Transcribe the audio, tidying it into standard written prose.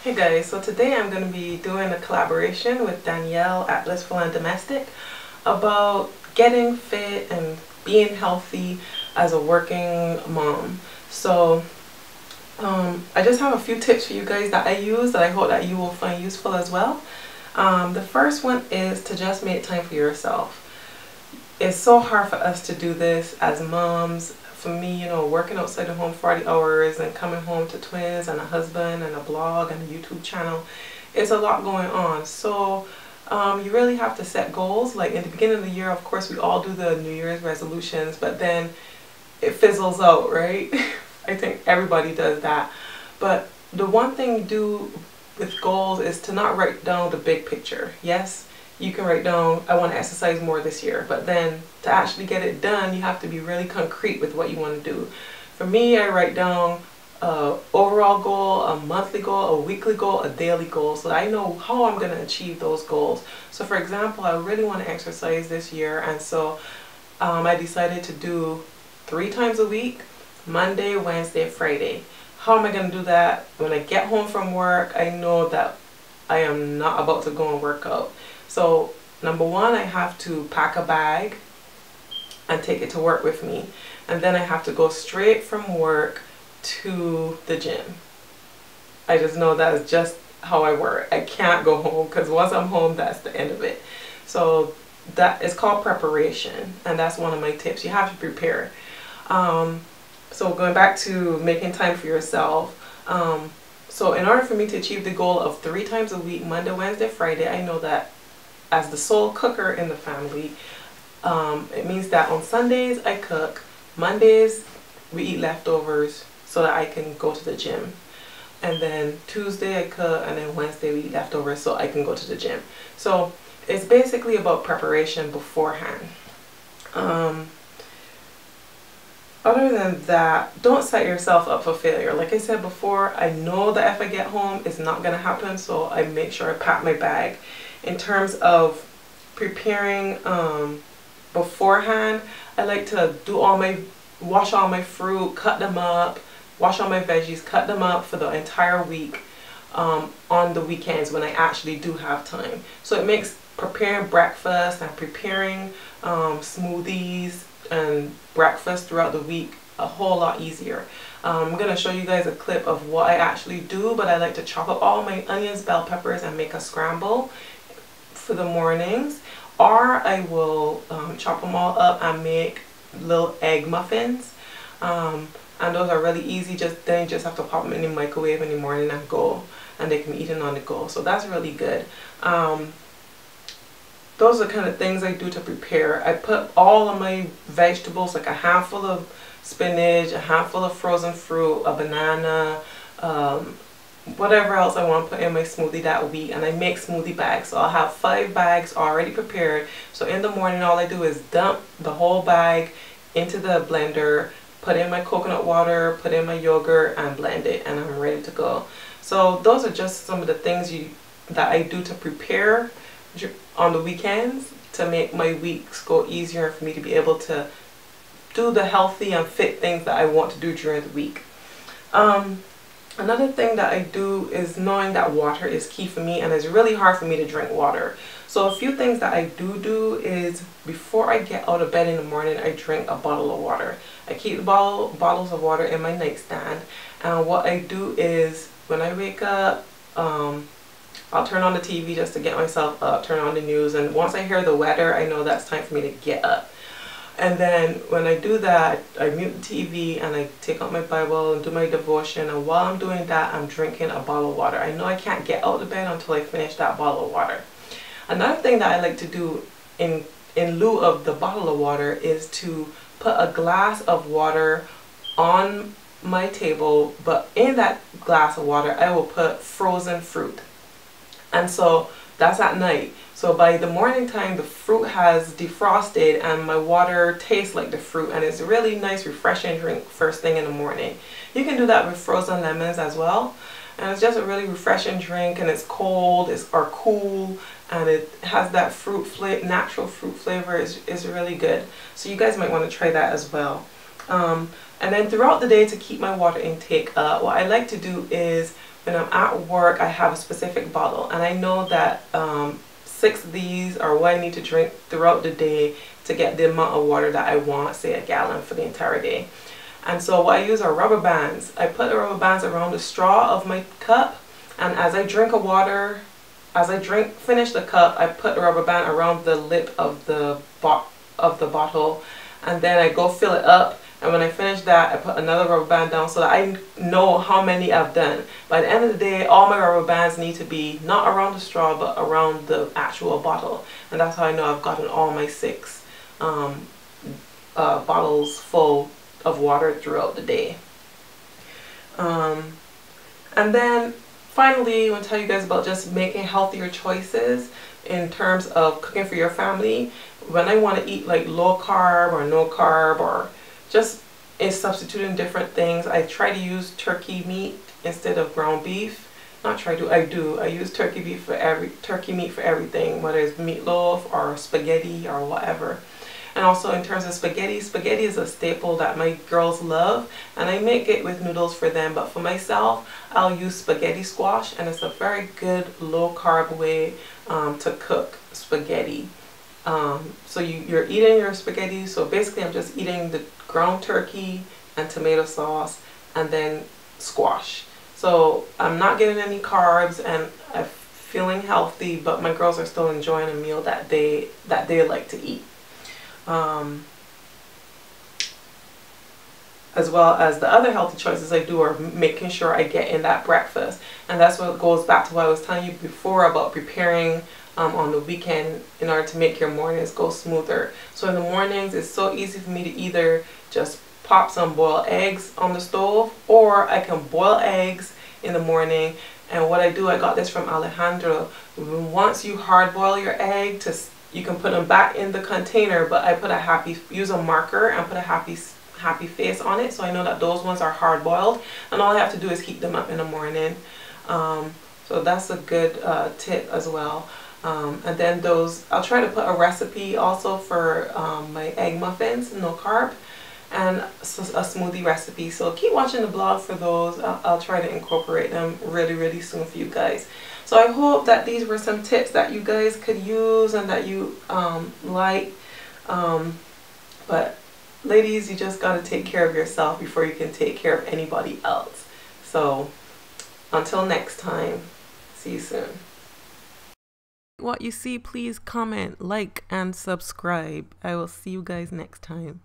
Hey guys, so today I'm going to be doing a collaboration with Danielle at Blissful and Domestic about getting fit and being healthy as a working mom. So I just have a few tips for you guys that I use that I hope that you will find useful as well. The first one is to just make time for yourself. It's so hard for us to do this as moms. For me, you know, working outside the home 40 hours and coming home to twins and a husband and a blog and a YouTube channel, it's a lot going on. So you really have to set goals. Like in the beginning of the year, of course, we all do the New Year's resolutions, but then it fizzles out, right? I think everybody does that. But the one thing you do with goals is to not write down the big picture. Yes, you can write down, I want to exercise more this year, but then to actually get it done, you have to be really concrete with what you want to do. For me, I write down an overall goal, a monthly goal, a weekly goal, a daily goal, so that I know how I'm going to achieve those goals. So for example, I really want to exercise this year, and so I decided to do 3 times a week, Monday, Wednesday, Friday. How am I going to do that? When I get home from work, I know that I am not about to go and work out. So number one, I have to pack a bag and take it to work with me. And then I have to go straight from work to the gym. I just know that is just how I work. I can't go home because once I'm home, that's the end of it. So that is called preparation, and that's one of my tips. You have to prepare. So going back to making time for yourself. So in order for me to achieve the goal of 3 times a week, Monday, Wednesday, Friday, I know that as the sole cooker in the family, it means that on Sundays I cook, Mondays we eat leftovers so that I can go to the gym, and then Tuesday I cook, and then Wednesday we eat leftovers so I can go to the gym. So it's basically about preparation beforehand. Other than that, don't set yourself up for failure. Like I said before, I know that if I get home, it's not going to happen, so I make sure I pack my bag. In terms of preparing beforehand, I like to wash all my fruit, cut them up, wash all my veggies, cut them up for the entire week on the weekends when I actually do have time. So it makes preparing breakfast and preparing smoothies and breakfast throughout the week a whole lot easier. I'm going to show you guys a clip of what I actually do, but I like to chop up all my onions, bell peppers, and make a scramble for the mornings, or I will chop them all up and make little egg muffins, and those are really easy. Then you just have to pop them in the microwave in the morning and go, and they can be eaten on the go, so that's really good. Those are the kind of things I do to prepare. I put all of my vegetables, like a handful of spinach, a handful of frozen fruit, a banana, whatever else I want to put in my smoothie that week, and I make smoothie bags. So I'll have 5 bags already prepared. So in the morning, all I do is dump the whole bag into the blender, put in my coconut water, put in my yogurt, and blend it, and I'm ready to go. So those are just some of the things that I do to prepare on the weekends to make my weeks go easier for me to be able to do the healthy and fit things that I want to do during the week. Another thing that I do is knowing that water is key for me, and it's really hard for me to drink water. So a few things that I do is before I get out of bed in the morning, I drink a bottle of water. I keep the bottles of water in my nightstand, and what I do is when I wake up, I'll turn on the TV just to get myself up, turn on the news, and once I hear the weather, I know that's time for me to get up. And then when I do that, I mute the TV and I take out my Bible and do my devotion, and while I'm doing that, I'm drinking a bottle of water. I know I can't get out of bed until I finish that bottle of water. Another thing that I like to do in lieu of the bottle of water is to put a glass of water on my table, but in that glass of water, I will put frozen fruit. And so that's at night. So by the morning time, the fruit has defrosted and my water tastes like the fruit, and it's a really nice, refreshing drink first thing in the morning. You can do that with frozen lemons as well. And it's just a really refreshing drink, and it's cold, or cool, and it has that natural fruit flavor. Is really good. So you guys might want to try that as well. And then throughout the day, to keep my water intake up, what I like to do is when I'm at work, I have a specific bottle, and I know that 6 of these are what I need to drink throughout the day to get the amount of water that I want, say a gallon for the entire day. And so what I use are rubber bands. I put the rubber bands around the straw of my cup, and as I drink finish the cup, I put the rubber band around the lip of the bottle, and then I go fill it up. And when I finish that, I put another rubber band down so that I know how many I've done. By the end of the day, all my rubber bands need to be not around the straw, but around the actual bottle. And that's how I know I've gotten all my 6 bottles full of water throughout the day. And then finally, I want to tell you guys about just making healthier choices in terms of cooking for your family. When I want to eat like low carb or no carb, or just substituting different things, I try to use turkey meat instead of ground beef. Not try to, I do. I use turkey meat for everything, whether it's meatloaf or spaghetti or whatever. And also in terms of spaghetti, spaghetti is a staple that my girls love, and I make it with noodles for them. But for myself, I'll use spaghetti squash, and it's a very good low carb way to cook spaghetti. So you're eating your spaghetti. So basically I'm just eating the ground turkey and tomato sauce and then squash. So I'm not getting any carbs, and I'm feeling healthy, but my girls are still enjoying a meal that they like to eat. As well as the other healthy choices I do are making sure I get in that breakfast. And that's what goes back to what I was telling you before about preparing on the weekend in order to make your mornings go smoother. So in the mornings, it's so easy for me to either just pop some boiled eggs on the stove, or I can boil eggs in the morning. And what I do, I got this from Alejandro. Once you hard boil your egg, you can put them back in the container, but I use a marker and put a happy face on it, so I know that those ones are hard boiled, and all I have to do is heat them up in the morning. So that's a good tip as well. And then I'll try to put a recipe also for my egg muffins, no carb, and a smoothie recipe. So keep watching the blog for those. I'll try to incorporate them really soon for you guys. So I hope that these were some tips that you guys could use and that you like. But ladies, you just got to take care of yourself before you can take care of anybody else. So until next time, see you soon. What you see, please comment, like, and subscribe. I will see you guys next time.